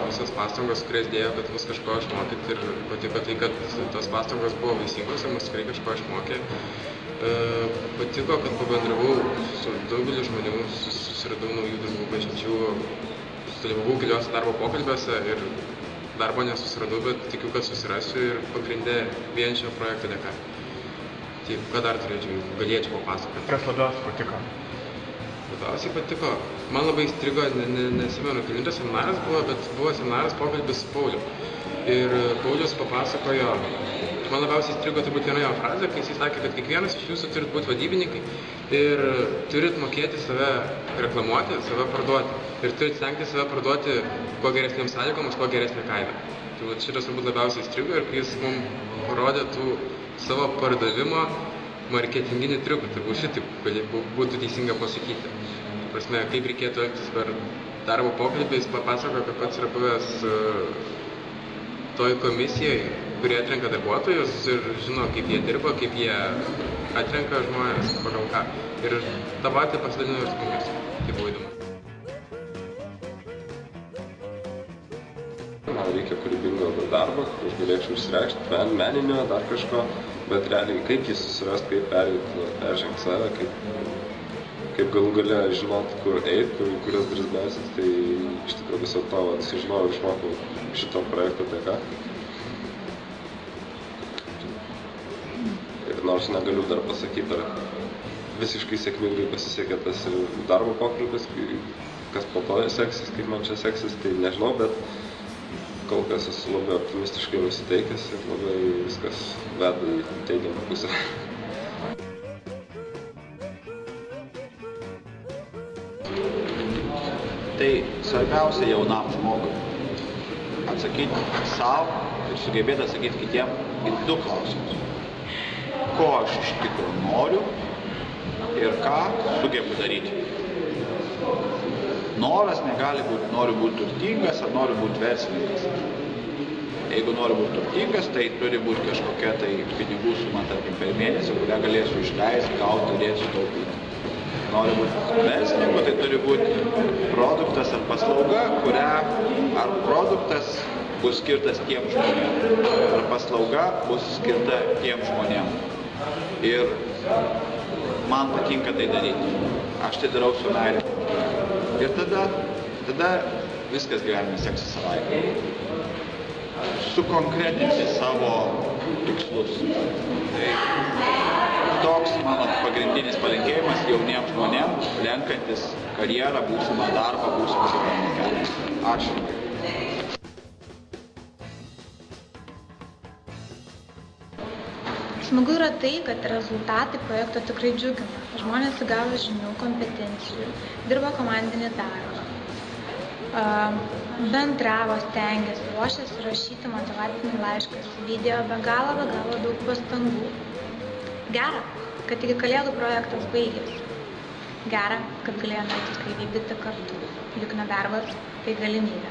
visas pastangos, kurias dėjo, kad mus kažko išmokyti ir patiko tai, kad tos pastangos buvo vaisingos ir mus tikrai kažko išmokė. Patiko, kad pabendravau su daugeliu žmonių, susiradau naujų draugų pažinčių, dalyvavau keliuose darbo pokalbiuose ir darbo nesusiradau, bet tikiu, kad susirasiu ir pagrindė vien šio projekto dėka. Tai ką dar galėčiau papasakoti? Kas labiausiai patiko? Labiausiai patiko. Man labai įstrigo, nesimenu, kelintas seminaras buvo, bet buvo seminaras pokalbis su Pauliu. Ir Paulius papasakojo, man labiausiai įstrigo turbūt viena jo frazė, kai jis sakė, kad kiekvienas iš jūsų turit būti vadybininkai ir turit mokėti save reklamuoti, save parduoti. Ir turit stengti save parduoti kuo geresnėm sąlygom, už kuo geresnę kainą. Tai šitas turbūt labiausiai įstrigo ir kai jis mums parodė tų savo pardavimo marketinginį triuką, turbūt šitaip būtų teisinga pasakyti. Prasme, kaip reikėtų elgtis per darbo pokalbį, jis papasakojo, kad pats yra buvęs toj komisijoje, kurie atrenka darbuotojus ir žino, kaip jie dirba, kaip jie atrenka žmonės, pagal ką. Ir tą patį pasidalino ir su mumis. Tai buvo įdomu. Man reikia kūrybingo darbo, kur aš galėčiau išsireikšti, meninio, dar kažko, bet realiai kaip jį susirast, kaip peržengti save, kaip galų gale žinot, kur eiti, kurias duris belsis, tai iš tikrųjų viso to sužinojau ir išmokau šito projekto dėka. Ir nors negaliu dar pasakyti, ar visiškai sėkmingai pasisekė tas darbo pokalbis, kas po to seksis, kaip man čia seksis, tai nežinau, bet kol kas esu labai optimistiškai nusiteikęs ir labai viskas veda į teigiamą pusę. Tai svarbiausia jaunam žmogui atsakyti savo ir sugebėti atsakyti kitiem į du klausimus. Ko aš iš tikrųjų noriu ir ką sugebu daryti. Noras negali būti, noriu būti turtingas ar noriu būti verslininkas. Jeigu noriu būti turtingas, tai turi būti kažkokia tai pinigų suma, tarkim, per mėnesį, kurią galėsiu išleisti, gauti, turėsiu taupyti. Noriu būti verslininku, tai turi būti produktas ar paslauga, ar produktas bus skirtas tiem žmonėm, ar paslauga bus skirta tiem žmonėm. Ir man patinka tai daryti. Aš tai darau su meile. Ir tada viskas gyvenime seksis savaime. Sukonkretinti savo tikslus. Tai toks mano pagrindinis palinkėjimas jauniems žmonėms, renkantis karjerą, būsimą darbą, būsimą gyvenimo kelią. Ačiū. Smagu yra tai, kad rezultatai projekto tikrai džiugina. Žmonės įgavo žinių, kompetencijų, dirbo komandinį darbą, bendravo, stengiasi, ruošėsi rašyti motyvacinį laišką, įdėjo be galo daug pastangų. Gera, kad iki kalėdų projektas baigėsi. Gera, kad galėjome tai vykdyti kartu, juk nedarbas tai galimybė.